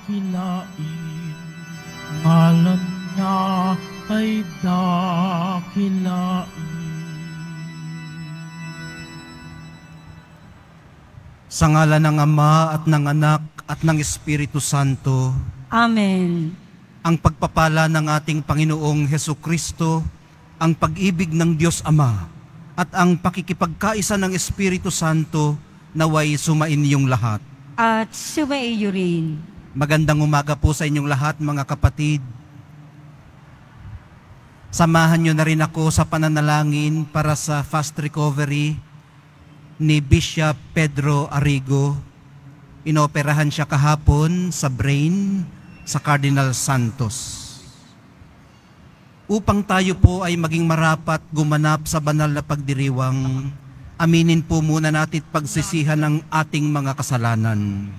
dakilain, ngalan niya ay dakilain. Sa ngalan ng Ama at ng Anak at ng Espiritu Santo. Amen. Ang pagpapala ng ating Panginoong Hesukristo, ang pag-ibig ng Diyos Ama, at ang pakikipagkaisa ng Espiritu Santo naway sumaininyong lahat. At sumaiyo rin. Magandang umaga po sa inyong lahat, mga kapatid. Samahan nyo na rin ako sa pananalangin para sa fast recovery ni Bishop Pedro Arrigo. Inoperahan siya kahapon sa brain sa Cardinal Santos. Upang tayo po ay maging marapat gumanap sa banal na pagdiriwang, aminin po muna natin pagsisihan ng ating mga kasalanan.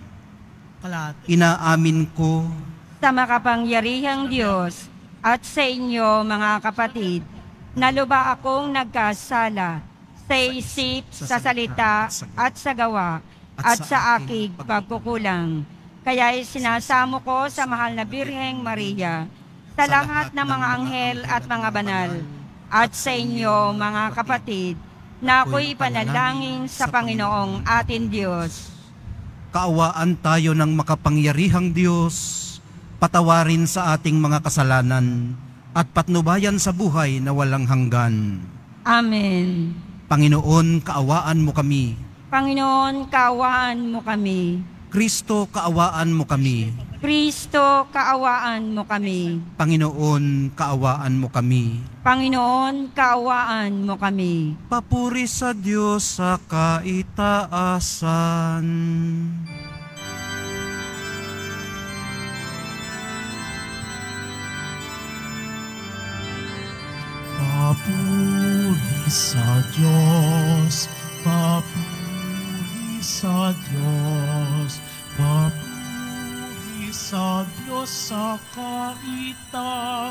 Inaamin ko Sa makapangyarihang Diyos at sa inyo mga kapatid, na lubha akong nagkasala sa isip, sa salita at sa gawa at sa aking pagkukulang. Kaya sinasamo ko sa mahal na Birheng Maria, sa lahat ng mga anghel at mga banal, at sa inyo mga kapatid, na ako'y panalangin sa Panginoong ating Diyos. kaawaan tayo ng makapangyarihang Diyos, patawarin sa ating mga kasalanan, at patnubayan sa buhay na walang hanggan. Amen. Panginoon, kaawaan mo kami. Panginoon, kaawaan mo kami. Kristo, kaawaan mo kami. Kristo, kaawaan mo kami. Panginoon, kaawaan mo kami. Panginoon, kaawaan mo kami. Papuri sa Diyos sa kaitaasan. Papuri sa Diyos, papuri sa Diyos, papuri sa Diyos sa kaitaasan.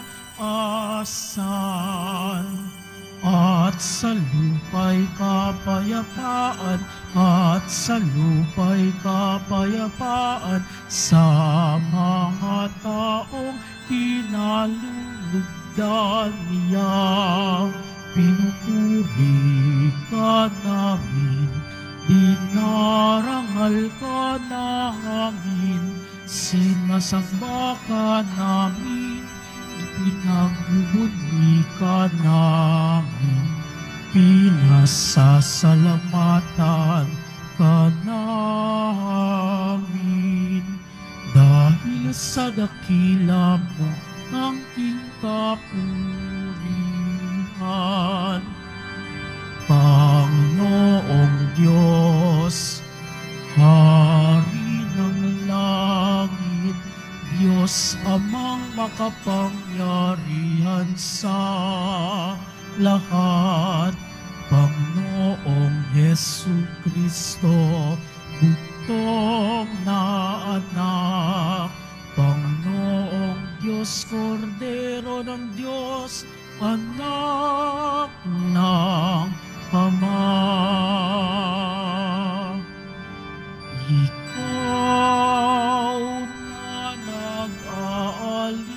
At sa lupa'y kapayapaan, at sa lupa'y kapayapaan, sa mga taong kinalulugdan niya. Pinupuri ka namin, dinarangal ka namin, sinasamba ka namin, pinagbubuni ka namin, pinasasalamatan ka namin. Dahil sa dakila mo ang king kapurihan, Panginoong Diyos, Hari ng langit, Diyos Amang makapangyarihan sa lahat, Panginoong Hesukristo, bugtong na anak, Panginoong Diyos, Kordero ng Diyos, anak ng Ama. Ikaw na nag-aalis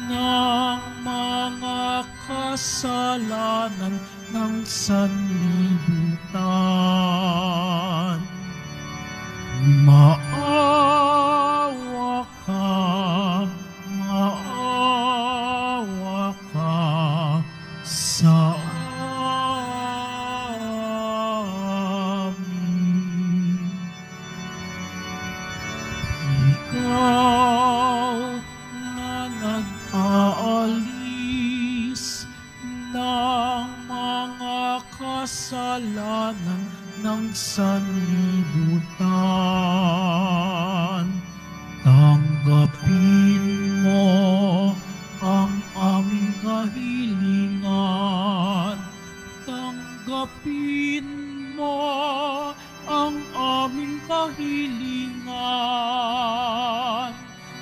ng mga kasalanan ng sanlibutan, maawa ka sa amin. Ikaw na nag-aalis ng mga kasalanan ng sanlibutan, tanggapin mo ang aming kahilingan. Tanggapin mo ang aming kahilingan.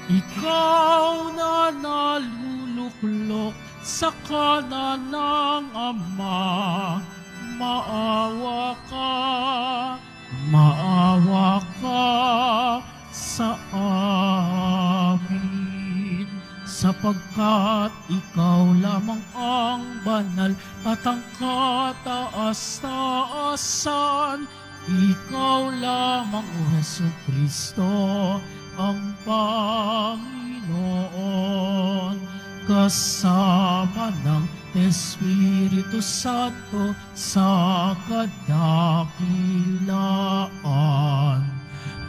Ikaw na naluluklok sa kanan ng Ama, maawa ka sa amin, sapagkat ikaw lamang ang banal at ang kataas-taasan. Ikaw lamang, O Jesucristo, ang Panginoon, kasama ng Espiritu Santo sa kadakilaan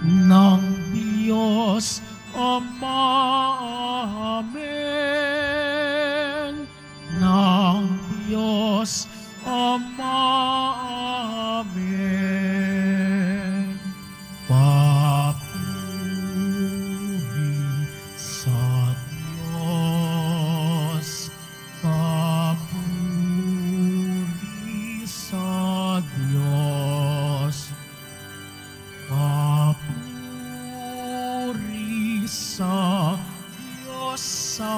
ng Diyos Ama. Amen. Ng Diyos Ama. Amen. Papuri sa Diyos. Papuri sa Diyos. Papuri sa Diyos sa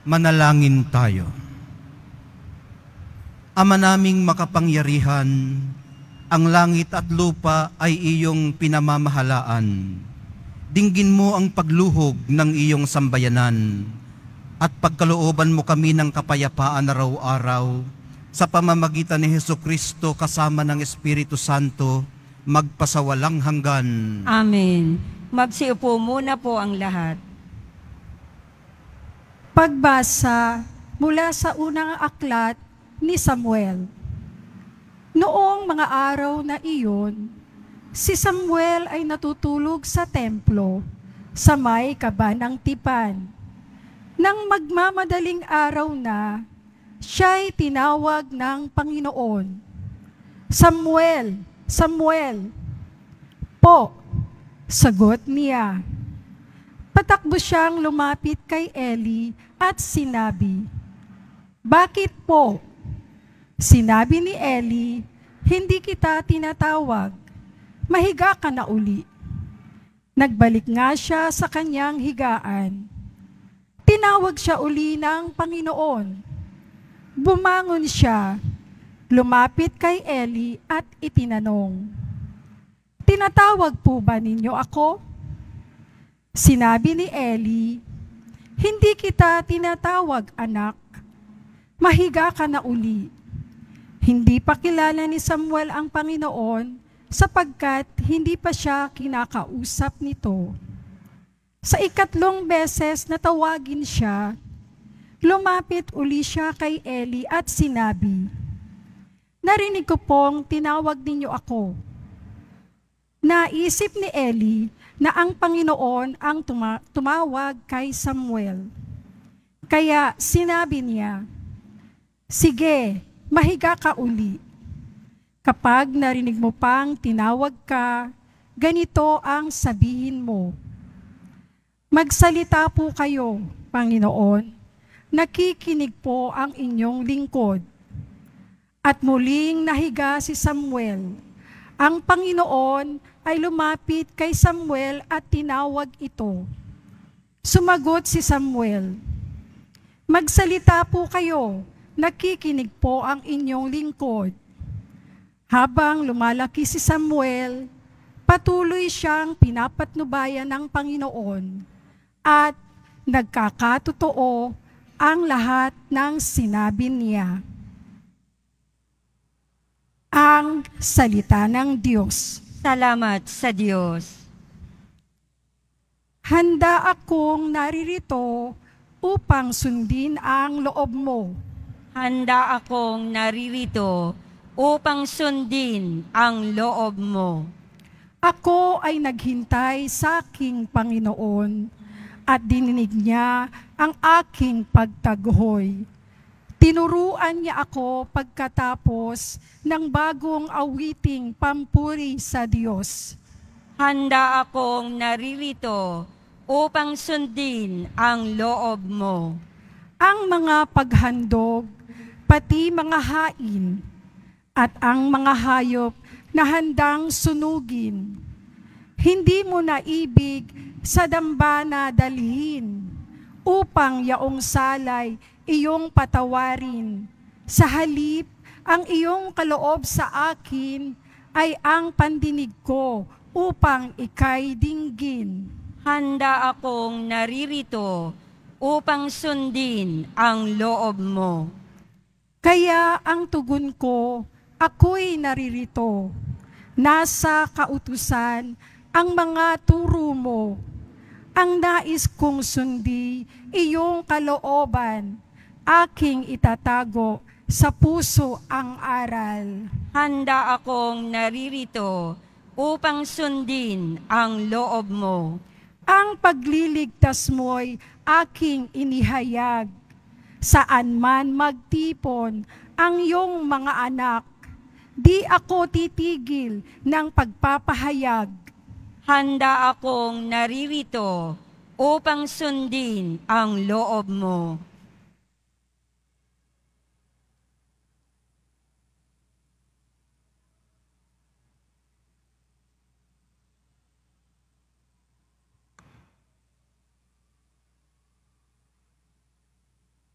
Manalangin tayo. Ama naming makapangyarihan, ang langit at lupa ay iyong pinamamahalaan. Dinggin mo ang pagluhog ng iyong sambayanan at pagkalooban mo kami ng kapayapaan araw-araw sa pamamagitan ni Jesucristo kasama ng Espiritu Santo magpasawalang hanggan. Amen. Magsiupo muna po ang lahat. Pagbasa mula sa unang aklat ni Samuel. Noong mga araw na iyon, si Samuel ay natutulog sa templo sa may kabanang tipan. Nang magmamadaling araw na, siya'y tinawag ng Panginoon. Samuel, Samuel. Po, sagot niya. Patakbo siyang lumapit kay Eli at sinabi, "Bakit po?" Sinabi ni Eli, "Hindi kita tinatawag. Mahiga ka na uli." Nagbalik nga siya sa kanyang higaan. Tinawag siya uli ng Panginoon. Bumangon siya, lumapit kay Eli at itinanong, "Tinatawag po ba ninyo ako?" Sinabi ni Eli, "Hindi kita tinatawag, anak. Mahiga ka na uli." Hindi pa kilala ni Samuel ang Panginoon sapagkat hindi pa siya kinakausap nito. Sa ikatlong beses na tawagin siya, lumapit uli siya kay Eli at sinabi, "Narinig ko pong tinawag ninyo ako." Naisip ni Eli na ang Panginoon ang tumawag kay Samuel. Kaya sinabi niya, "Sige, mahiga ka uli. Kapag narinig mo pang tinawag ka, ganito ang sabihin mo, 'Magsalita po kayo, Panginoon. Nakikinig po ang inyong lingkod.'" At muling nahiga si Samuel. Ang Panginoon ay lumapit kay Samuel at tinawag ito. Sumagot si Samuel, "Magsalita po kayo, nakikinig po ang inyong lingkod." Habang lumalaki si Samuel, patuloy siyang pinapatnubayan ng Panginoon at nagkakatotoo ang lahat ng sinabi niya. Ang salita ng Diyos. Salamat sa Diyos. Handa akong naririto upang sundin ang loob mo. Handa akong naririto upang sundin ang loob mo. Ako ay naghintay sa aking Panginoon at dininig niya ang aking pagtaghoy. Tinuruan niya ako pagkatapos ng bagong awiting pampuri sa Diyos. Handa akong naririto upang sundin ang loob mo. Ang mga paghandog, pati mga hain, at ang mga hayop na handang sunugin. hindi mo naibig sa dambana dalhin, upang yaong salay iyong patawarin. Sa halip, ang iyong kaloob sa akin ay ang pandinig ko upang ika'y dinggin. Handa akong naririto upang sundin ang loob mo. Kaya ang tugon ko, ako'y naririto. Nasa kautusan ang mga turo mo. Ang nais kong sundi, iyong kalooban, aking itatago sa puso ang aral. Handa akong naririto upang sundin ang loob mo. Ang pagliligtas mo'y aking inihayag. Saan man magtipon ang iyong mga anak, di ako titigil ng pagpapahayag. Handa akong naririto upang sundin ang loob mo.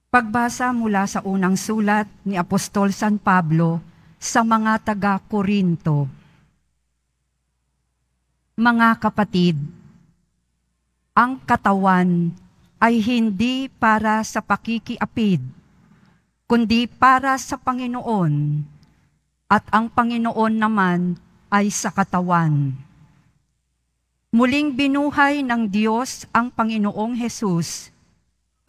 Pagbasa mula sa unang sulat ni Apostol San Pablo sa mga taga-Korinto. Mga kapatid, ang katawan ay hindi para sa pakikiapid, kundi para sa Panginoon, at ang Panginoon naman ay sa katawan. Muling binuhay ng Diyos ang Panginoong Hesus,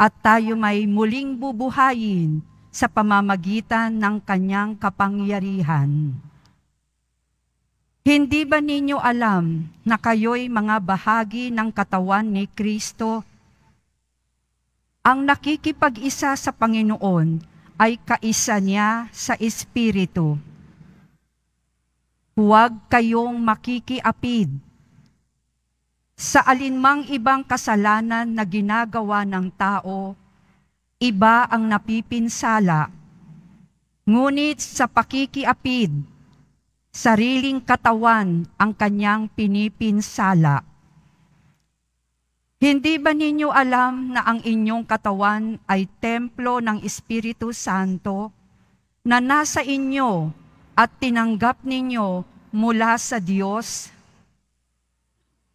at tayo may muling bubuhayin sa pamamagitan ng kanyang kapangyarihan. Hindi ba ninyo alam na kayo'y mga bahagi ng katawan ni Kristo? Ang nakikipag-isa sa Panginoon ay kaisa niya sa Espiritu. Huwag kayong makikiapid sa alinmang ibang kasalanan na ginagawa ng tao. Iba ang napipinsala, ngunit sa pakikiapid, sariling katawan ang kanyang pinipinsala. Hindi ba ninyo alam na ang inyong katawan ay templo ng Espiritu Santo na nasa inyo at tinanggap ninyo mula sa Diyos?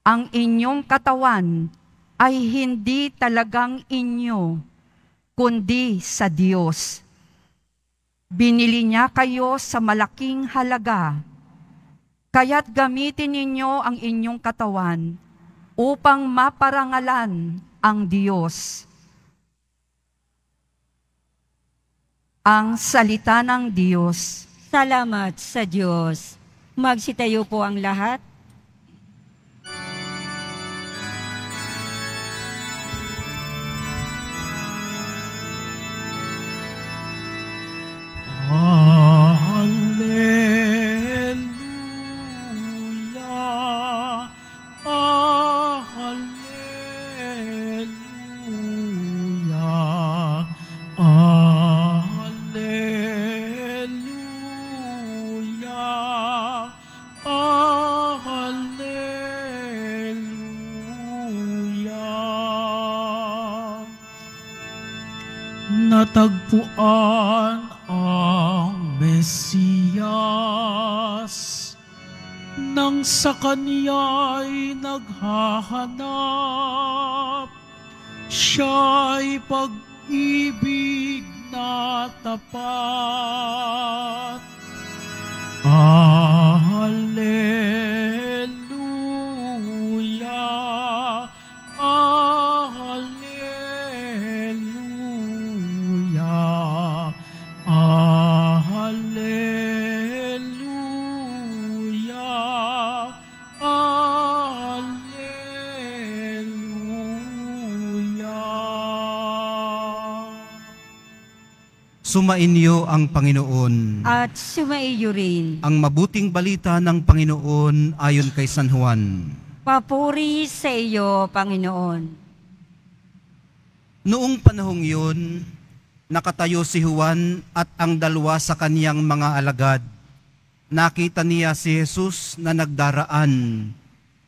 Ang inyong katawan ay hindi talagang inyo, kundi sa Diyos. Binili niya kayo sa malaking halaga, kaya't gamitin ninyo ang inyong katawan upang maparangalan ang Diyos. Ang salita ng Diyos. Salamat sa Diyos. Magsitayo po ang lahat. Alleluia, alleluia, alleluia, alleluia. Natagpuan ang Mesiyas, nang sa kaniya'y naghahanap, siya'y pag-ibig na tapat. Alleluia, alleluia, alleluia, alleluia. Sumainyo ang Panginoon. At sumaiyo rin. Ang mabuting balita ng Panginoon ayon kay San Juan. Papuri sa iyo, Panginoon. Noong panahong yun, nakatayo si Juan at ang dalawa sa kaniyang mga alagad. Nakita niya si Jesus na nagdaraan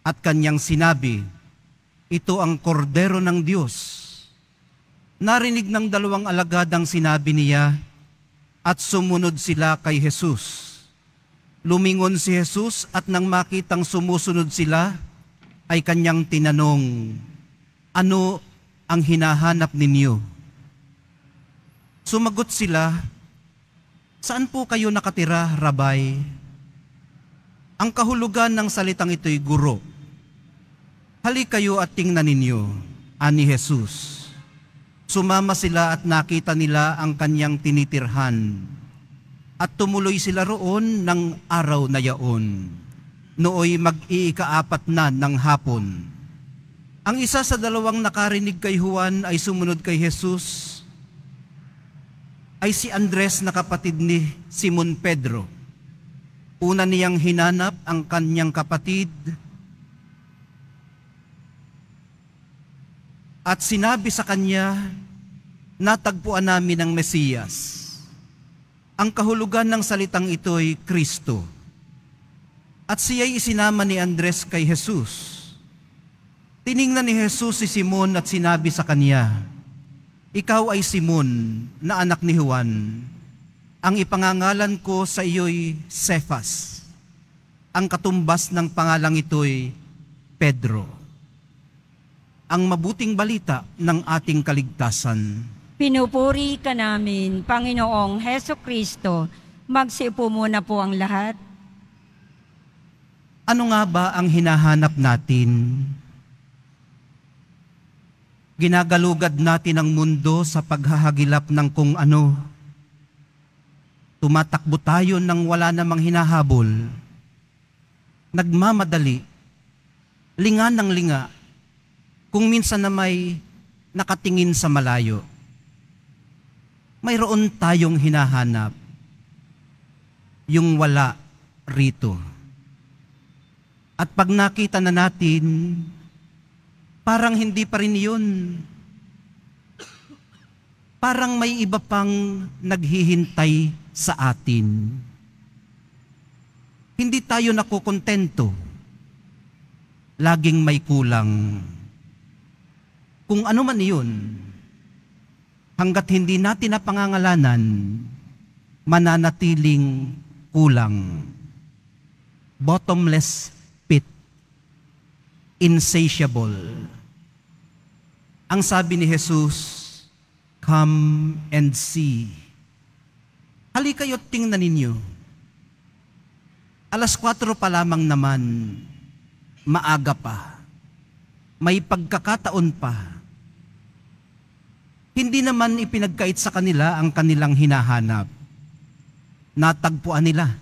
At kanyang sinabi, ito ang kordero ng Diyos. Narinig ng 2 alagad ang sinabi niya at sumunod sila kay Jesus. Lumingon si Jesus at nang makitang sumusunod sila, ay kanyang tinanong, ano ang hinahanap ninyo? Sumagot sila, saan po kayo nakatira, Rabay? Ang kahulugan ng salitang ito'y guro. Halik kayo at tingnan ninyo, ani Jesus. Sumama sila at nakita nila ang kanyang tinitirhan. At tumuloy sila roon ng araw na yaon. Nooy mag-iika-4 na ng hapon. Ang isa sa 2 nakarinig kay Juan ay sumunod kay Jesus, ay si Andres na kapatid ni Simon Pedro. Una niyang hinanap ang kanyang kapatid at sinabi sa kanya, natagpuan namin ang Mesiyas. Ang kahulugan ng salitang ito'y Kristo. At siya'y isinama ni Andres kay Jesus. Tiningnan ni Jesus si Simon at sinabi sa kanya, ikaw ay Simon na anak ni Juan. Ang ipangangalan ko sa iyo'y Cephas. Ang katumbas ng pangalang ito'y Pedro. Ang mabuting balita ng ating kaligtasan. Pinupuri ka namin, Panginoong Heso Kristo. Magsiupo muna po ang lahat. Ano nga ba ang hinahanap natin? Ginagalugad natin ang mundo sa paghahagilap ng kung ano. Tumatakbo tayo nang wala namang hinahabol. Nagmamadali. Linga ng linga. Kung minsan na may nakatingin sa malayo. Mayroon tayong hinahanap. Yung wala rito. At pag nakita na natin, parang hindi pa rin yun. Parang may iba pang naghihintay sa atin. Hindi tayo nakukontento. Laging may kulang. Kung ano man yun, hanggat hindi natin napangangalanan, mananatiling kulang. Bottomless pit. Insatiable. Ang sabi ni Jesus, come and see. Halika kayo't tingnan ninyo. 4:00 pa lamang naman, maaga pa. May pagkakataon pa. Hindi naman ipinagkait sa kanila ang kanilang hinahanap. Natagpuan nila.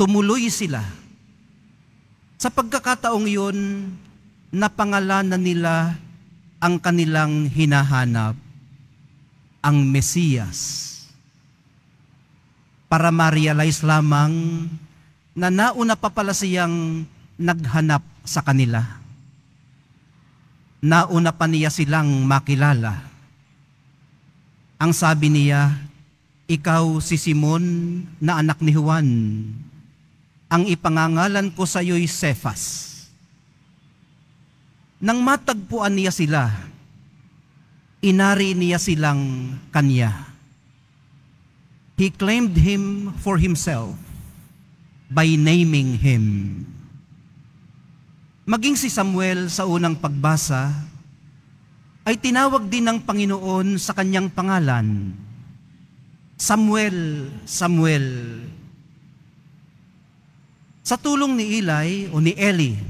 Tumuloy sila. Sa pagkakataong yun, napangalanan nila ang kanilang hinahanap, ang Mesiyas. Para ma-realize lamang na nauna pa pala siyang naghanap sa kanila. Nauna pa niya silang makilala. Ang sabi niya, ikaw si Simon na anak ni Juan. Ang ipangangalan ko sa iyo'y Cephas. Nang matagpuan niya sila, inari niya silang kanya. He claimed him for himself by naming him. Maging si Samuel sa unang pagbasa, ay tinawag din ng Panginoon sa kanyang pangalan, Samuel, Samuel. Sa tulong ni Eli o ni Eli,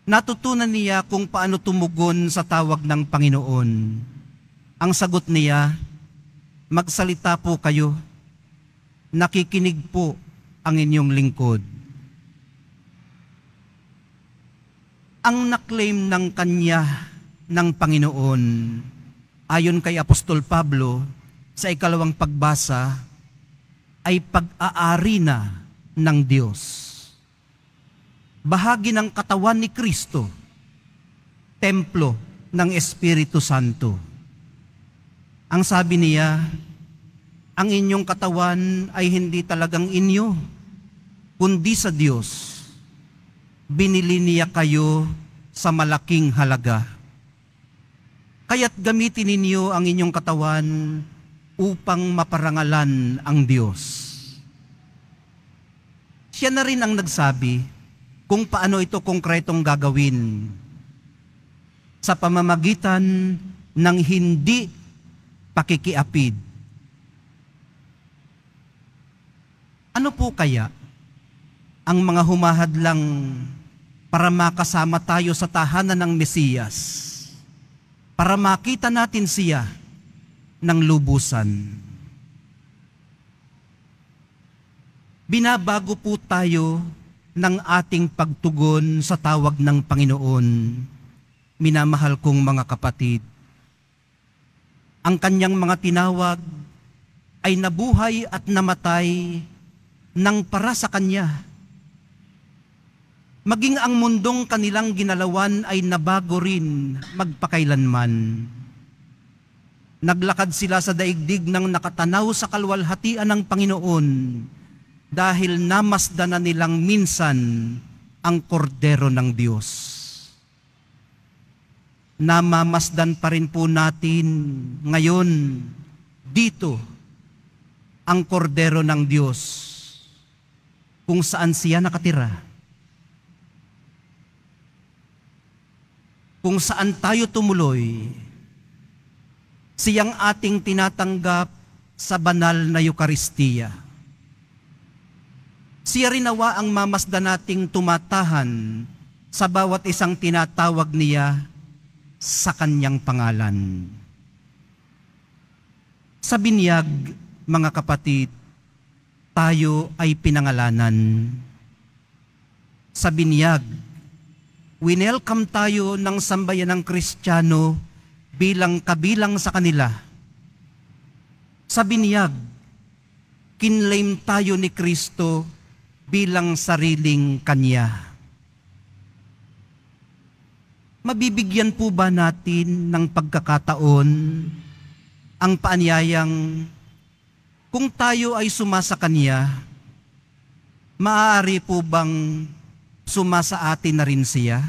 natutunan niya kung paano tumugon sa tawag ng Panginoon. Ang sagot niya, magsalita po kayo, nakikinig po ang inyong lingkod. Ang naklaim ng kanya ng Panginoon, ayon kay Apostol Pablo sa 2 pagbasa, ay pag-aari na ng Diyos. Bahagi ng katawan ni Kristo, templo ng Espiritu Santo. Ang sabi niya, ang inyong katawan ay hindi talagang inyo, kundi sa Diyos. binili niya kayo sa malaking halaga. Kaya't gamitin ninyo ang inyong katawan upang maparangalan ang Diyos. Siya na rin ang nagsabi kung paano ito konkretong gagawin sa pamamagitan ng hindi pakikiapid. Ano po kaya ang mga humahadlang para makasama tayo sa tahanan ng Mesiyas, para makita natin siya ng lubusan? Binabago po tayo ng ating pagtugon sa tawag ng Panginoon, minamahal kong mga kapatid. Ang kanyang mga tinawag ay nabuhay at namatay nang para sa kanya. Maging ang mundong kanilang ginalawan ay nabago rin magpakailanman. Naglakad sila sa daigdig ng nakatanaw sa kalwalhatian ng Panginoon dahil namasdan na nilang minsan ang kordero ng Diyos. Namamasdan pa rin po natin ngayon dito ang kordero ng Diyos kung saan siya nakatira. Kung saan tayo tumuloy, siyang ating tinatanggap sa banal na Eukaristiya. Siya rin nawa ang mamasdan nating tumatahan sa bawat isang tinatawag niya sa kanyang pangalan. Sa binyag, mga kapatid, tayo ay pinangalanan. Sa binyag, winelcome tayo ng sambayanang Kristiyano bilang kabilang sa kanila. Sa binyag, kinlaim tayo ni Kristo bilang sariling Kanya. Mabibigyan po ba natin ng pagkakataon ang paanyayang kung tayo ay sumasa Kanya, maaari po bang sumasa atin na rin siya?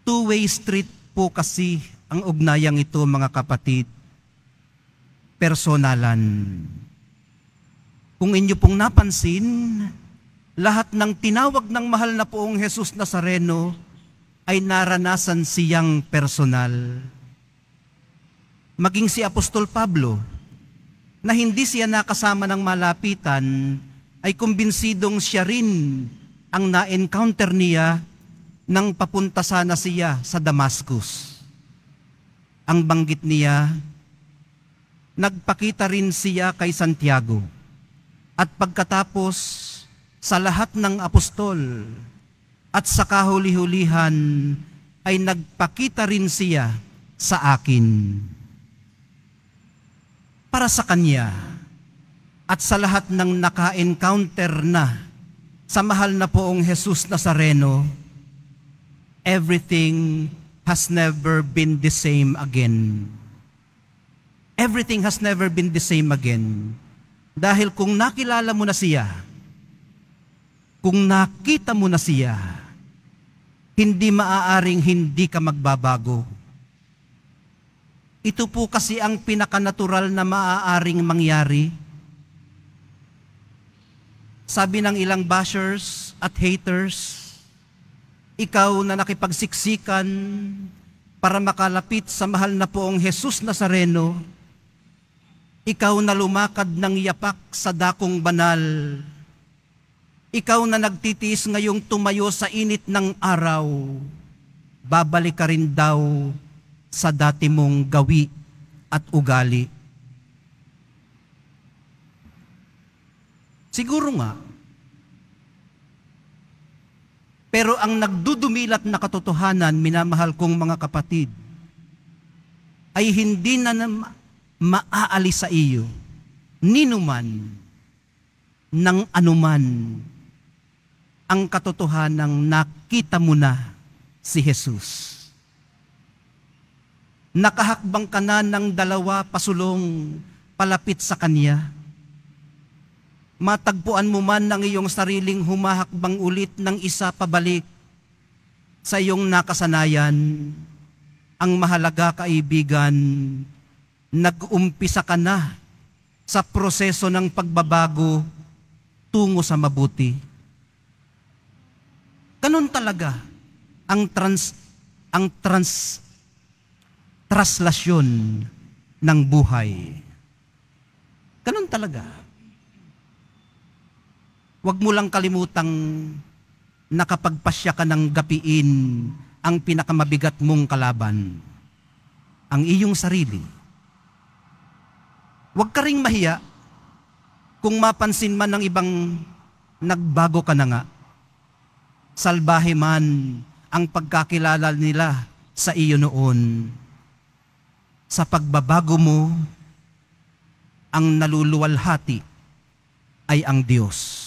Two-way street po kasi ang ugnayang ito, mga kapatid. Personalan. Kung inyo pong napansin, lahat ng tinawag ng mahal na poong Jesus Nazareno ay naranasan siyang personal. Maging si Apostol Pablo, na hindi siya nakasama ng malapitan, ay kumbinsidong siya rin ang na-encounter niya nang papunta sana siya sa Damascus. Ang banggit niya, nagpakita rin siya kay Santiago. At pagkatapos, sa lahat ng apostol at sa kahuli-hulihan, ay nagpakita rin siya sa akin. Para sa Kanya at sa lahat ng naka-encounter na sa mahal na poong Jesus Nazareno, everything has never been the same again. Everything has never been the same again. Dahil kung nakilala mo na siya, kung nakita mo na siya, hindi maaaring hindi ka magbabago. Ito po kasi ang pinakanatural na maaaring mangyari. Sabi ng ilang bashers at haters, ikaw na nakipagsiksikan para makalapit sa mahal na poong Jesus Nazareno, ikaw na lumakad ng yapak sa dakong banal, ikaw na nagtitiis ngayong tumayo sa init ng araw, babalik ka rin daw sa dati mong gawi at ugali. Siguro nga, pero ang nagdudumilat na katotohanan, minamahal kong mga kapatid, ay hindi na maaalis sa iyo, ninuman, ng anuman, ang katotohanang nakita mo na si Jesus. Nakahakbang ka na ng dalawa pasulong palapit sa Kanya. matagpuan mo man ang iyong sariling humahakbang ulit ng isa pabalik sa iyong nakasanayan, ang mahalaga, kaibigan, nag-umpisa ka na sa proseso ng pagbabago tungo sa mabuti. Ganun talaga ang translasyon ng buhay. Ganun talaga. Huwag mo lang kalimutang nakapagpasya ka ng gapiin ang pinakamabigat mong kalaban, ang iyong sarili. Huwag ka ring mahiya kung mapansin man ng ibang nagbago ka na nga. Salbahe man ang pagkakilala nila sa iyo noon. Sa pagbabago mo, ang naluluwalhati ay ang Diyos.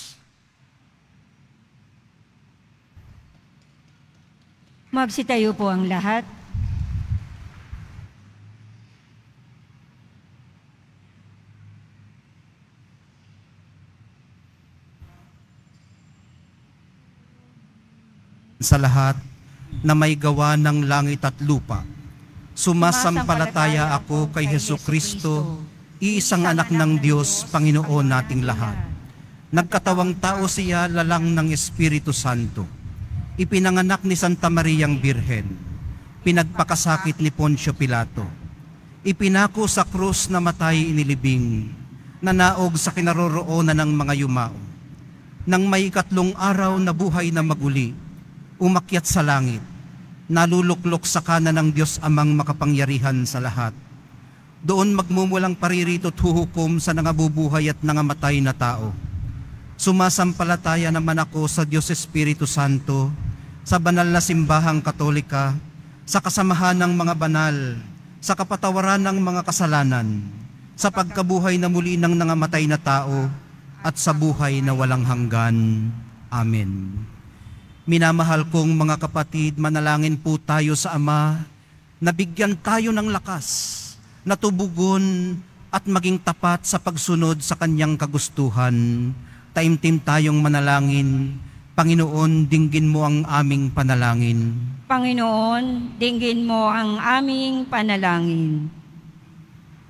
Magsitayo po ang lahat. Sa lahat na may gawa ng langit at lupa, sumasampalataya ako kay Hesukristo, iisang anak ng Diyos, Panginoon nating lahat. Nagkatawang tao siya, lalang ng Espiritu Santo. Ipinanganak ni Santa Mariang Birhen. Pinagpakasakit ni Poncio Pilato. Ipinako sa krus na matay inilibing, nanaog sa kinaroroonan ng mga yumao. Nang may 3 araw na buhay na maguli, umakyat sa langit, naluluklok sa kanan ng Diyos Amang makapangyarihan sa lahat. Doon magmumulang paririto at huhukom sa nangabubuhay at nangamatay na tao. Sumasampalataya naman ako sa Diyos Espiritu Santo, sa banal na simbahang Katolika, sa kasamahan ng mga banal, sa kapatawaran ng mga kasalanan, sa pagkabuhay na muli ng nangamatay na tao, at sa buhay na walang hanggan. Amen. Minamahal kong mga kapatid, manalangin po tayo sa Ama, na bigyan tayo ng lakas, na tubugon at maging tapat sa pagsunod sa Kanyang kagustuhan. Taimtim tayong manalangin. Panginoon, dinggin mo ang aming panalangin. Panginoon, dinggin mo ang aming panalangin.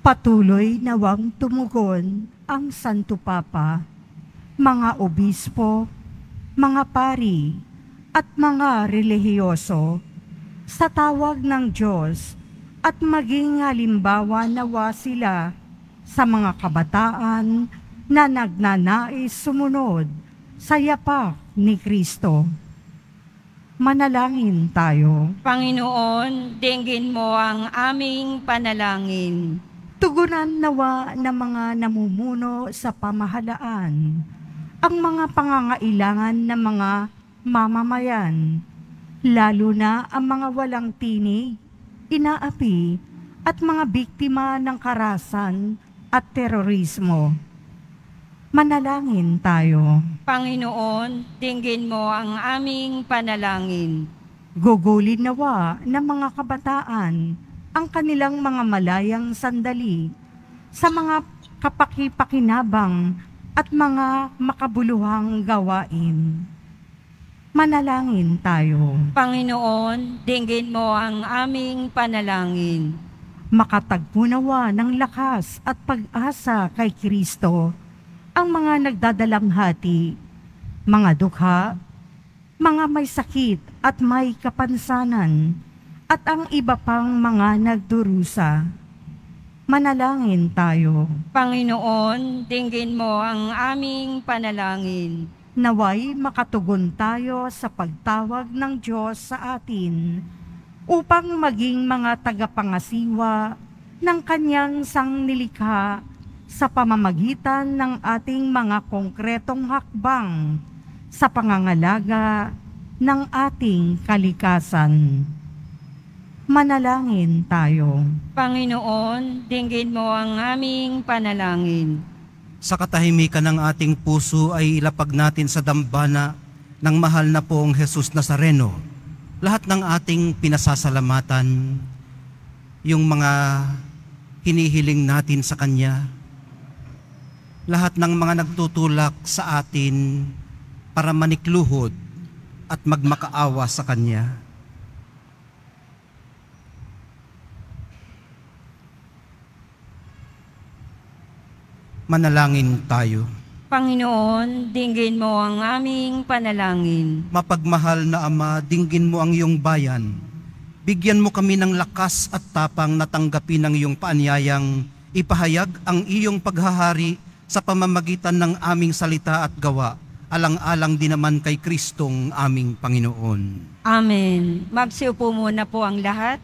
Patuloy nawang tumugon ang Santo Papa, mga obispo, mga pari, at mga relihiyoso sa tawag ng Diyos at maging halimbawa nawa sila sa mga kabataan na nagnanais sumunod sa yapak ni Kristo. Manalangin tayo. Panginoon, dinggin mo ang aming panalangin. Tugunan nawa ng mga namumuno sa pamahalaan ang mga pangangailangan ng mga mamamayan, lalo na ang mga walang tinig, inaapi, at mga biktima ng karahasan at terorismo. Manalangin tayo. Panginoon, dinggin mo ang aming panalangin. Gugulin nawa ng mga kabataan ang kanilang mga malayang sandali sa mga kapaki-pakinabang at mga makabuluhang gawain. Manalangin tayo. Panginoon, dinggin mo ang aming panalangin. Makatagpo nawa ng lakas at pag-asa kay Kristo ang mga nagdadalang hati, mga dukha, mga may sakit at may kapansanan, at ang iba pang mga nagdurusa. Manalangin tayo. Panginoon, dinggin mo ang aming panalangin. Naway makatugon tayo sa pagtawag ng Diyos sa atin upang maging mga tagapangasiwa ng Kanyang sangnilikha sa pamamagitan ng ating mga konkretong hakbang sa pangangalaga ng ating kalikasan. Manalangin tayo. Panginoon, dinggin mo ang aming panalangin. Sa katahimikan ng ating puso ay ilapag natin sa dambana ng mahal na poong Jesus Nazareno lahat ng ating pinasasalamatan, yung mga hinihiling natin sa Kanya, lahat ng mga nagtutulak sa atin para manikluhod at magmakaawa sa Kanya. Manalangin tayo. Panginoon, dinggin mo ang aming panalangin. Mapagmahal na Ama, dinggin mo ang iyong bayan. Bigyan mo kami ng lakas at tapang na tanggapin ang iyong paanyayang ipahayag ang iyong paghahari sa pamamagitan ng aming salita at gawa, alang-alang din naman kay Kristong aming Panginoon. Amen. Magsiupo muna po ang lahat.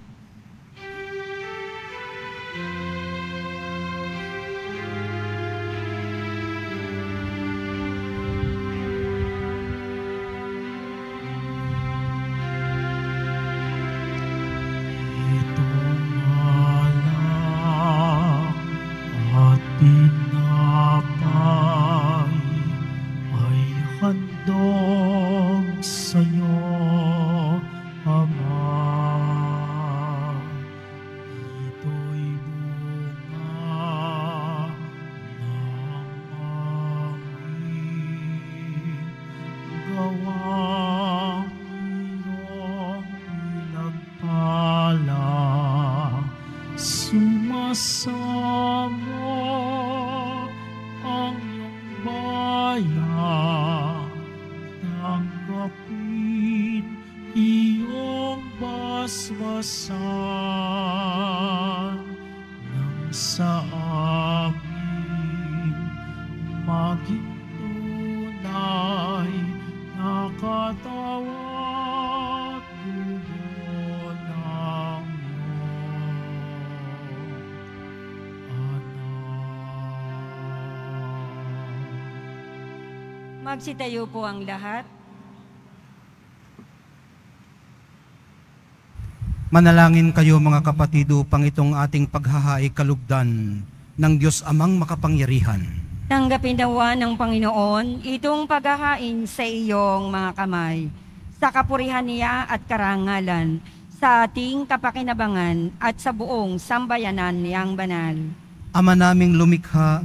Sa amin maging tunay na katawat dugo ng iyong anak. Magsitayo po ang lahat. Manalangin kayo mga kapatid upang itong ating paghahaay kalugdan ng Diyos Amang makapangyarihan. Tanggapin dawa ng Panginoon itong paghahain sa iyong mga kamay, sa kapurihan niya at karangalan, sa ating kapakinabangan at sa buong sambayanan niyang banal. Ama naming lumikha,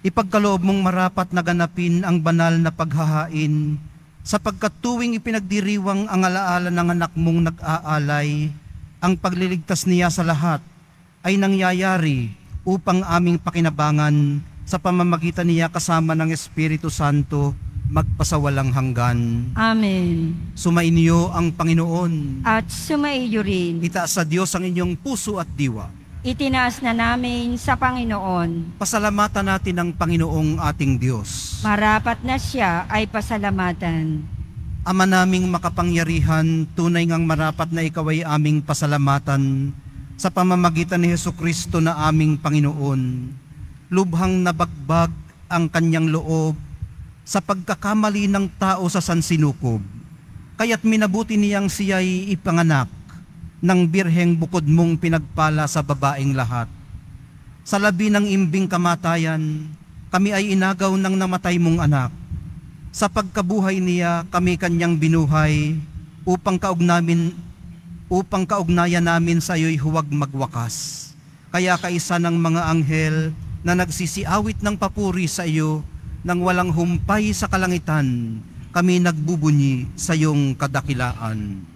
ipagkaloob mong marapat na ganapin ang banal na paghahain, sapagkat tuwing ipinagdiriwang ang alaala ng anak mong nag-aalay, ang pagliligtas niya sa lahat ay nangyayari upang aming pakinabangan sa pamamagitan niya kasama ng Espiritu Santo magpasawalang hanggan. Amen. Sumainyo ang Panginoon. At sumaiyo rin. Itaas sa Diyos ang inyong puso at diwa. Itinaas na namin sa Panginoon. Pasalamatan natin ang Panginoong ating Diyos. Marapat na siya ay pasalamatan. Ama naming makapangyarihan, tunay ngang marapat na ikaw ay aming pasalamatan sa pamamagitan ni Hesukristo na aming Panginoon. Lubhang nabagbag ang kanyang loob sa pagkakamali ng tao sa sansinukob. Kaya't minabuti niyang siya'y ipanganak ng birheng bukod mong pinagpala sa babaeng lahat. Sa labi ng imbing kamatayan, kami ay inagaw ng namatay mong anak. Sa pagkabuhay niya, kami kanyang binuhay upang kaugnayan namin sa iyo'y huwag magwakas. Kaya kaisa ng mga anghel na nagsisiawit ng papuri sa iyo nang walang humpay sa kalangitan, kami nagbubunyi sa iyong kadakilaan.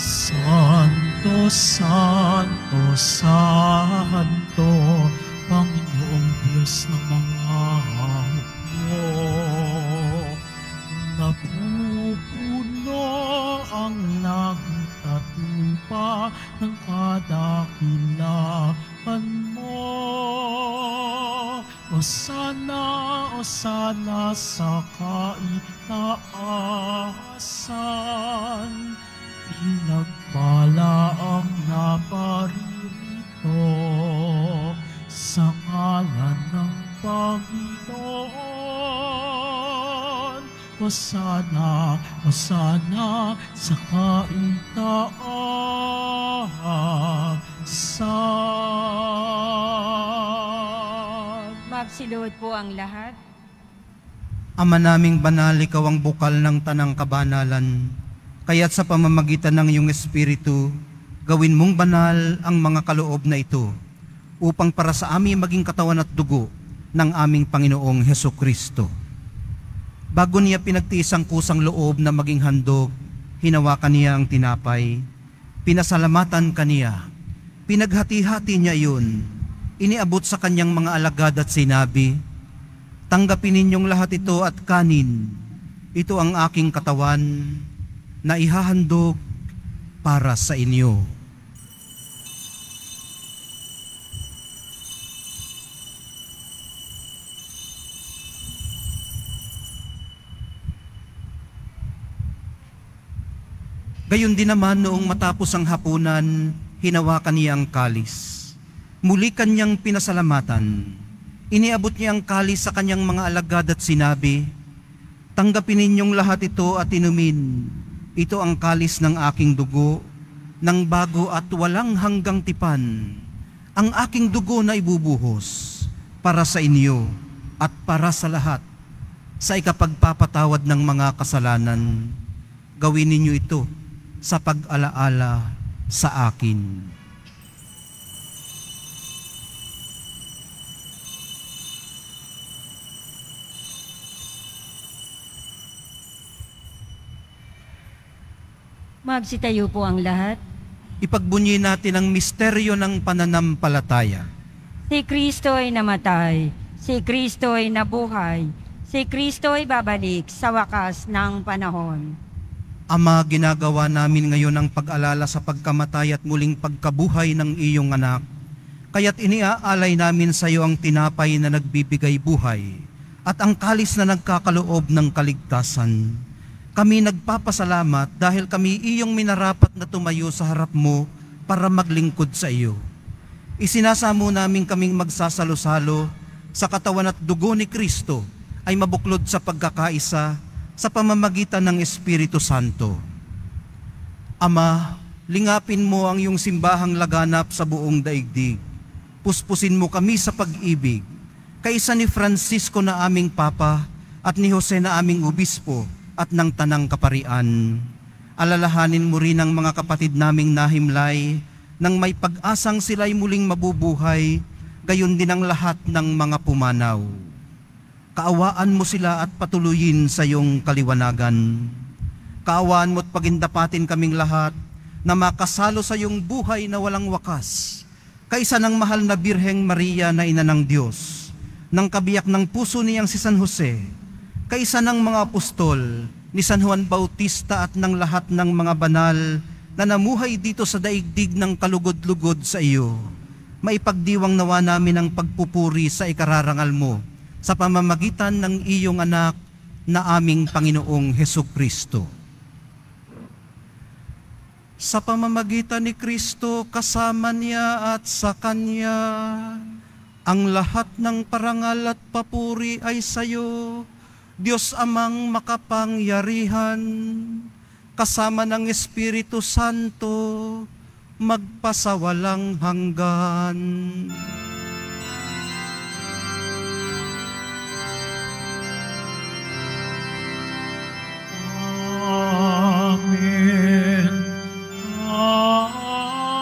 Santo, Santo, Santo, Panginoong Diyos ng mga hukbo. Napupuno ang langit at lupa ng kadakilaan mo. Osana, Osana sa kaitaasan. Pinagpala ang naparirito sa ngalan ng Panginoon. Osana, Osana sa kaitaasan. Magsiluhod po ang lahat. Ama naming banal, ikaw ang bukal ng tanang kabanalan. Kaya't sa pamamagitan ng iyong Espiritu, Gawin mong banal ang mga kaloob na ito upang para sa amin maging katawan at dugo ng aming Panginoong Hesukristo. Bago niya pinagtiis ang kusang loob na maging handog, hinawakan niya ang tinapay, pinasalamatan kaniya, pinaghati-hati niya iyon, iniabot sa kanyang mga alagad at sinabi, "Tanggapin ninyong lahat ito at kanin, ito ang aking katawan na ihahandog para sa inyo." Gayon din naman noong matapos ang hapunan, hinawakan niya ang kalis. Muli kanyang pinasalamatan. Iniabot niya ang kalis sa kanyang mga alagad at sinabi, "Tanggapin ninyong lahat ito at inumin. Ito ang kalis ng aking dugo, ng bago at walang hanggang tipan. Ang aking dugo na ibubuhos para sa inyo at para sa lahat, sa ikapagpapatawad ng mga kasalanan. Gawin ninyo ito sa pag-alaala sa akin." Magsitayo po ang lahat. Ipagbunyi natin ang misteryo ng pananampalataya. Si Kristo ay namatay, si Kristo ay nabuhay, si Kristo ay babalik sa wakas ng panahon. Ama, ginagawa namin ngayon ang pag-alala sa pagkamatay at muling pagkabuhay ng iyong anak. Kaya't iniaalay namin sa iyo ang tinapay na nagbibigay buhay at ang kalis na nagkakaloob ng kaligtasan. Kami nagpapasalamat dahil kami iyong minarapat na tumayo sa harap mo para maglingkod sa iyo. Isinasamo namin kaming magsasalo-salo sa katawan at dugo ni Kristo ay mabuklod sa pagkakaisa sa pamamagitan ng Espiritu Santo. Ama, lingapin mo ang iyong simbahang laganap sa buong daigdig. Puspusin mo kami sa pag-ibig, kaisa ni Francisco na aming Papa at ni Jose na aming Obispo at ng Tanang Kaparian. Alalahanin mo rin ang mga kapatid naming nahimlay nang may pag-asang sila'y muling mabubuhay, gayon din ang lahat ng mga pumanaw. Kaawaan mo sila at patuloyin sa iyong kaliwanagan. Kaawaan mo at pagindapatin kaming lahat na makasalo sa iyong buhay na walang wakas, kaisa ng mahal na Birheng Maria na ina ng Diyos, ng kabiyak ng puso niyang si San Jose, kaisa ng mga apostol, ni San Juan Bautista at ng lahat ng mga banal na namuhay dito sa daigdig ng kalugod-lugod sa iyo. Maipagdiwang nawa namin ang pagpupuri sa ikararangal mo sa pamamagitan ng iyong anak na aming Panginoong Hesukristo. Sa pamamagitan ni Kristo, kasama niya at sa Kanya, ang lahat ng parangal at papuri ay sa iyo, Diyos Amang makapangyarihan, kasama ng Espiritu Santo, magpasawalang hanggan. Amen. Amen.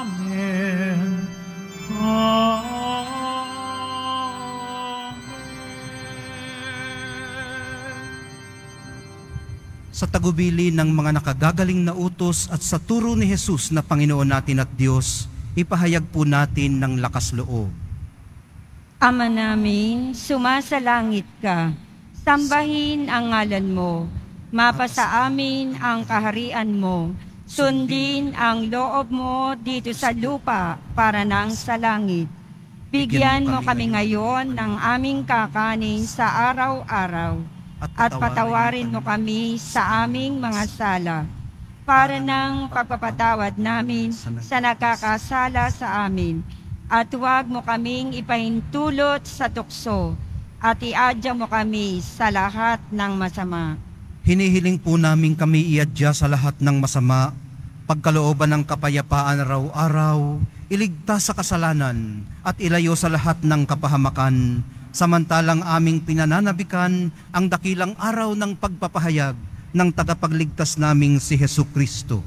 Sa tagubili ng mga nakagagaling na utos at sa turo ni Jesus na Panginoon natin at Diyos, ipahayag po natin ng lakas loob. Ama namin, sumasalangit ka. Sambahin ang ngalan mo. Mapasa amin ang kaharian mo. Sundin ang loob mo dito sa lupa para nang sa langit. Bigyan mo kami ngayon ng aming kakanin sa araw-araw. At patawarin mo kami sa aming mga sala, para ng pagpapatawad namin sa nakakasala sa amin. At huwag mo kaming ipahintulot sa tukso, at iadya mo kami sa lahat ng masama. Hinihiling po namin kami iadya sa lahat ng masama, pagkalooban ng kapayapaan araw-araw, iligtas sa kasalanan, at ilayo sa lahat ng kapahamakan, samantalang aming pinananabikan ang dakilang araw ng pagpapahayag ng tagapagligtas naming si Hesukristo.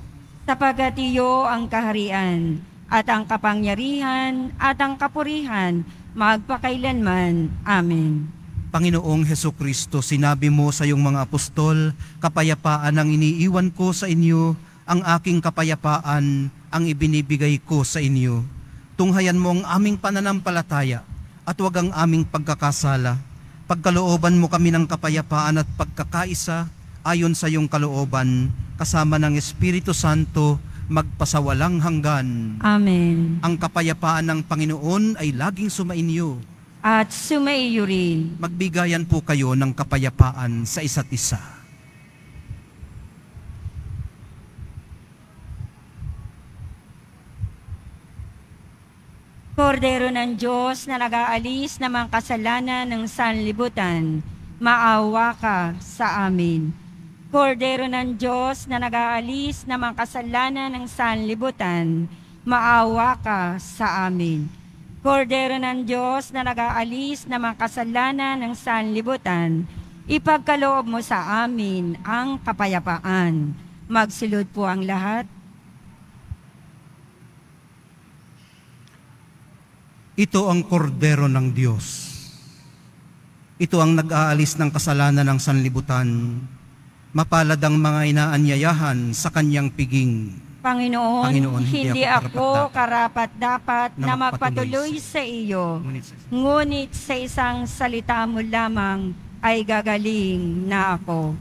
Sapagat iyo ang kaharian, at ang kapangyarihan, at ang kapurihan, magpakailanman. Amen. Panginoong Heso Kristo, sinabi mo sa iyong mga apostol, kapayapaan ang iniiwan ko sa inyo, ang aking kapayapaan ang ibinibigay ko sa inyo. Tunghayan mo ang aming pananampalataya at huwag ang aming pagkakasala. Pagkalooban mo kami ng kapayapaan at pagkakaisa ayon sa iyong kalooban, kasama ng Espiritu Santo, magpasawalang hanggan. Amen. Ang kapayapaan ng Panginoon ay laging sumainyo. At sumaiyo rin. Magbigayan po kayo ng kapayapaan sa isa't isa. Kordero ng Diyos na nag-aalis ng mga kasalanan ng sanlibutan, maawa ka sa amin. Kordero ng Diyos na nag-aalis ng mga kasalanan ng sanlibutan, maawa ka sa amin. Kordero ng Diyos na nag-aalis ng mga kasalanan ng sanlibutan, ipagkaloob mo sa amin ang kapayapaan. Magsilod po ang lahat. Ito ang kordero ng Diyos. Ito ang nag-aalis ng kasalanan ng sanlibutan. Mapalad ang mga inaanyayahan sa kanyang piging. Panginoon, hindi ako karapat-dapat na magpatuloy sa iyo. Ngunit sa isang salita mo lamang ay gagaling na ako.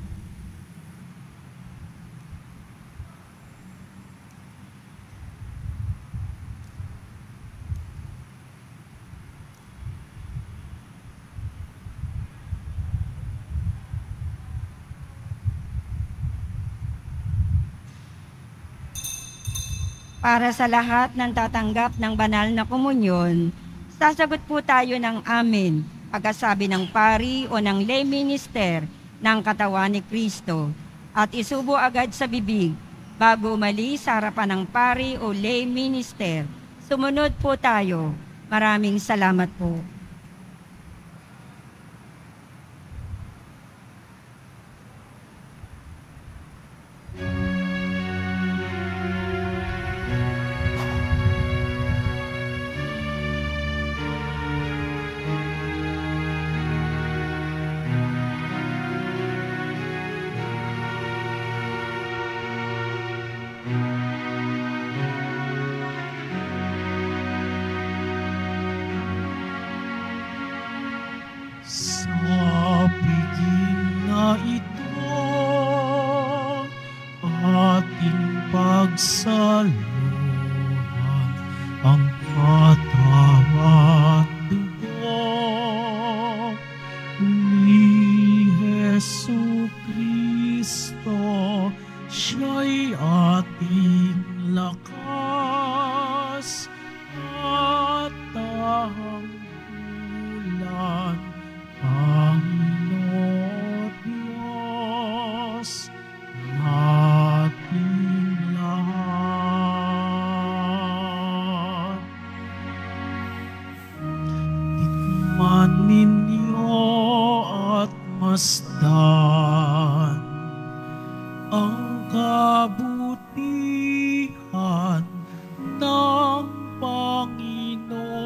Para sa lahat ng tatanggap ng banal na komunyon, sasagot po tayo ng amen, pagkasabi ng pari o ng lay minister ng katawan ni Kristo, at isubo agad sa bibig bago umalis sa harapan ng pari o lay minister. Sumunod po tayo. Maraming salamat po. Sa piging na ito, ating pagsaluhan ang katawan dugo ni Hesu Kristo. Siya'y ating lakas at tanggulan. Panginoon Diyos nating lahat. Tikman ninyo at masdan ang kabutihan ng Panginoon.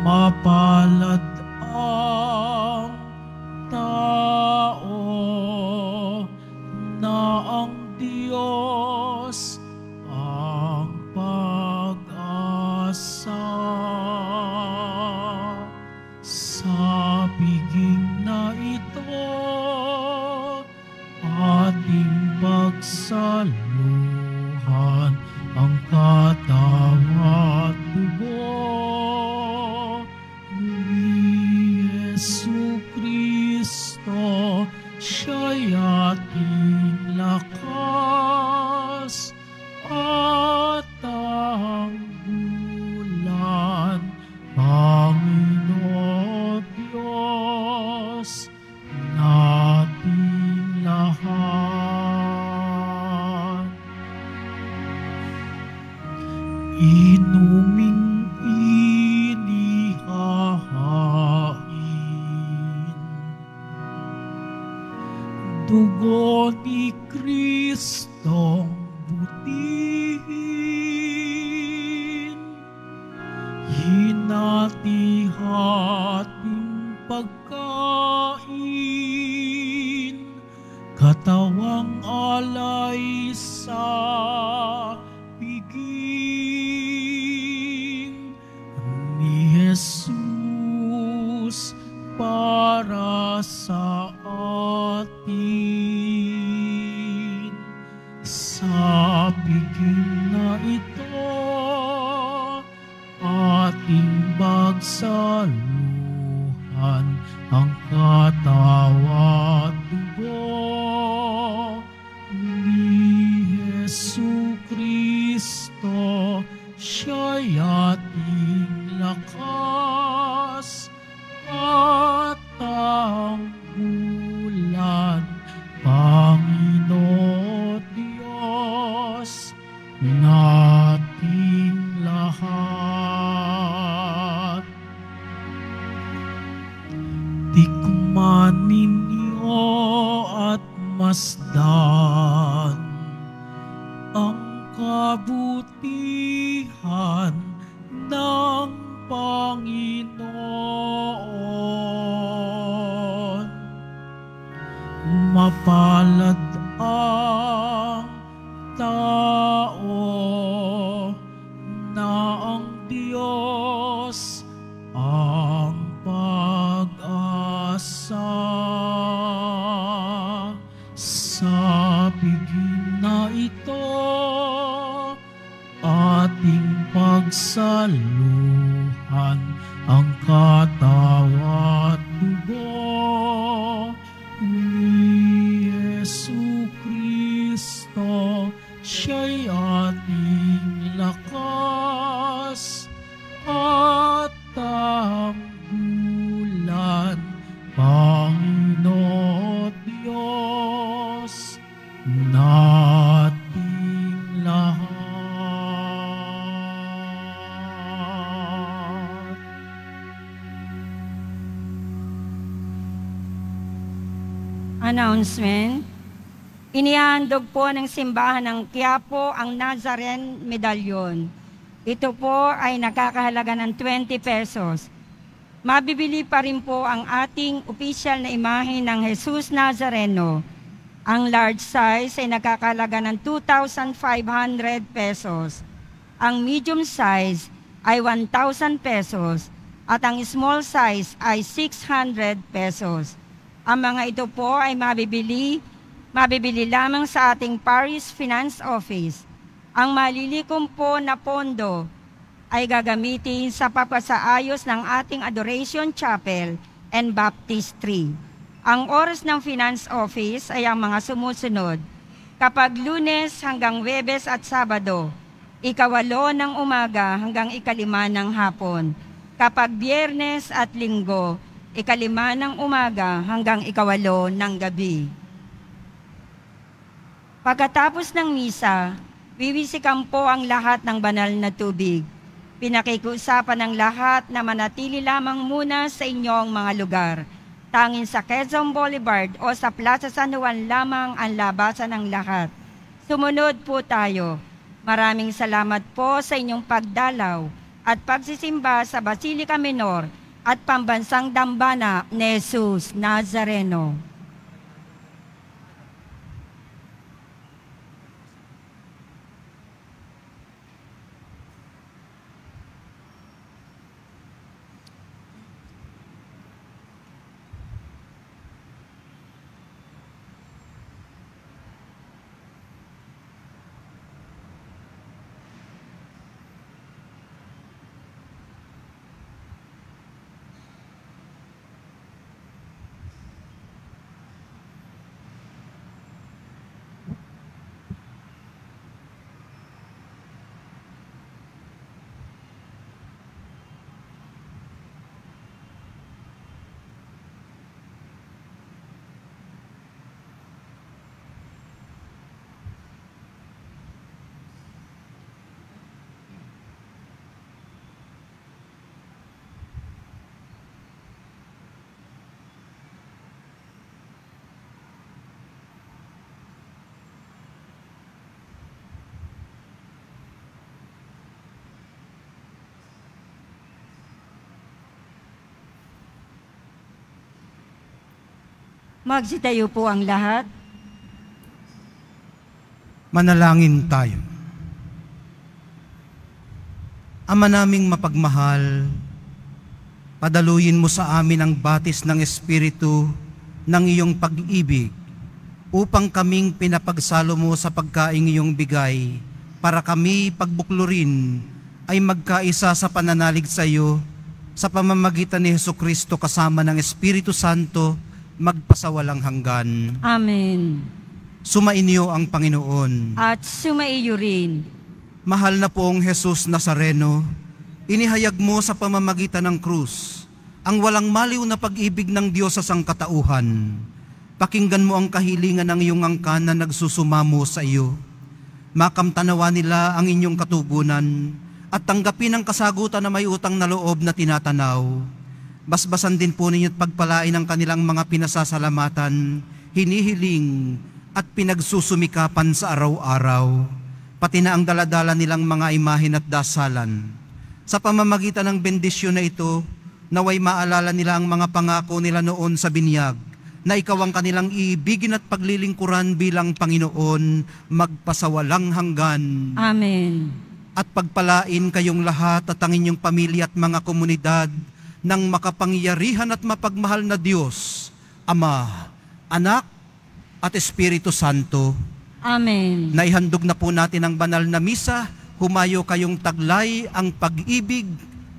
Mapalad ang tao na ang Diyos ang pag-asa. Sa piging na ito, ating pagsaluhan ang katawan at dugo hinati-hating pagkain, katawang alay sa piging ni Jesus para sa atin. Sa piging na ito, ating bagsaluhan ang katawa at dugo ni Jesucristo. Siya'y ating lakas at tanggulan, Panginoon Diyos nating lahat. Tikman ninyo at masdan ang kabutihan ng Panginoon. Mapalad ang tao na ang Diyos ang pag-asa. Sa piging na ito, ating pagsaluhan ang katawa at dugo ni Jesucristo. Siya'y ating lakas at tanggulan, Panginoon Diyos nating lahat. Announcement. Inihandog po ng simbahan ng Quiapo ang Nazarene Medallion. Ito po ay nakakahalaga ng 20 pesos. Mabibili pa rin po ang ating opisyal na imahe ng Jesus Nazareno. Ang large size ay nakakahalaga ng 2,500 pesos. Ang medium size ay 1,000 pesos at ang small size ay 600 pesos. Ang mga ito po ay mabibili lamang sa ating Parish Finance Office. Ang malilikom po na pondo ay gagamitin sa papasaayos ng ating Adoration Chapel and Baptistry. Ang oras ng Finance Office ay ang mga sumusunod. Kapag Lunes hanggang Huwebes at Sabado, 8:00 ng umaga hanggang 5:00 ng hapon. Kapag Biyernes at Linggo, 5:00 ng umaga hanggang 8:00 ng gabi. Pagkatapos ng misa, wiwisikan po ang lahat ng banal na tubig. Pinakikiusapan ng lahat na manatili lamang muna sa inyong mga lugar. Tanging sa Quezon Boulevard o sa Plaza San Juan lamang ang labasan ng lahat. Sumunod po tayo. Maraming salamat po sa inyong pagdalaw at pagsisimba sa Basilica Menor at Pambansang Dambana ni Jesus Nazareno. Magsitayo po ang lahat. Manalangin tayo. Ama naming mapagmahal, padaluyin mo sa amin ang batis ng Espiritu ng iyong pag-ibig upang kaming pinapagsalo mo sa pagkaing iyong bigay para kami pagbuklurin ay magkaisa sa pananalig sa iyo sa pamamagitan ni Hesukristo kasama ng Espiritu Santo magpasawalang hanggan. Amen. Sumainyo ang Panginoon. At sumaiyo rin. Mahal na poong Jesus Nazareno, inihayag mo sa pamamagitan ng krus ang walang maliw na pag-ibig ng Diyos sa sangkatauhan. Pakinggan mo ang kahilingan ng iyong angkan na nagsusumamo sa iyo. Makamtanawa nila ang inyong katugunan at tanggapin ang kasagutan na may utang na loob na tinatanaw. Basbasan din po ninyo't pagpalain ang kanilang mga pinasasalamatan, hinihiling at pinagsusumikapan sa araw-araw, pati na ang daladala nilang mga imahin at dasalan. Sa pamamagitan ng bendisyon na ito, naway maalala nila ang mga pangako nila noon sa binyag, na ikaw ang kanilang iibigin at paglilingkuran bilang Panginoon magpasawalang hanggan. Amen. At pagpalain kayong lahat at ang inyong pamilya at mga komunidad ng makapangyarihan at mapagmahal na Diyos, Ama, Anak, at Espiritu Santo. Amen. Naihandog na po natin ang banal na misa. Humayo kayong taglay ang pag-ibig,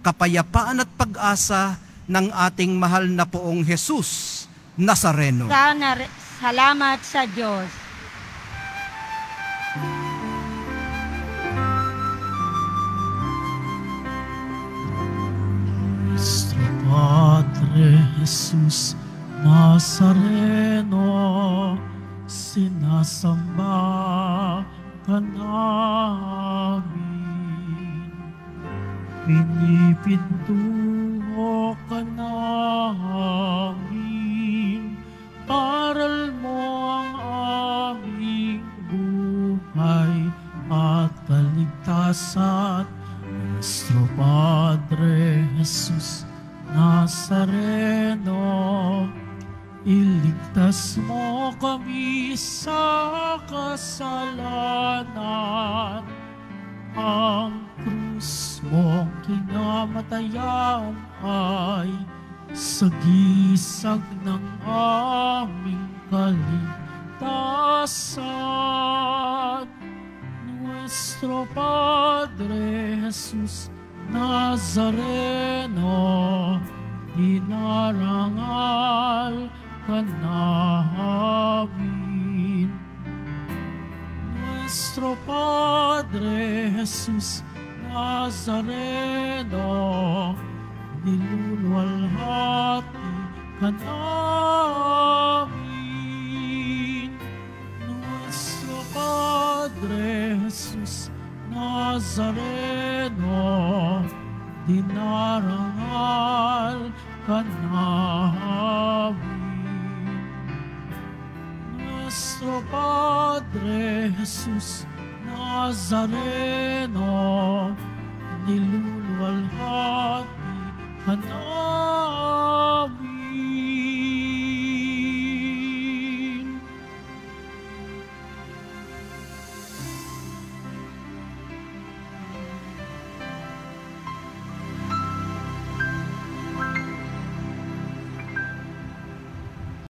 kapayapaan at pag-asa ng ating mahal na poong Jesus Nazareno. Salamat sa Diyos. Nuestro Padre Jesus Nazareno, sinasamba ka namin. Pinipintuho ka namin, paral mo ang aming buhay at kaligtasan. Nuestro Padre Jesus Nazareno, iligtas mo kami sa kasalanan. Ang krus mong kinamatayan ay sagisag ng aming kaligtasan. Nuestro Padre Jesus Nazareno, dinarangal ka namin. Nuestro Padre Jesus Nazareno, niluluwalhati ka namin. Nuestro Padre Jesus Nazareno, dinarangal ka namin. Nuestro Padre Jesus Nazareno, niluluwalhati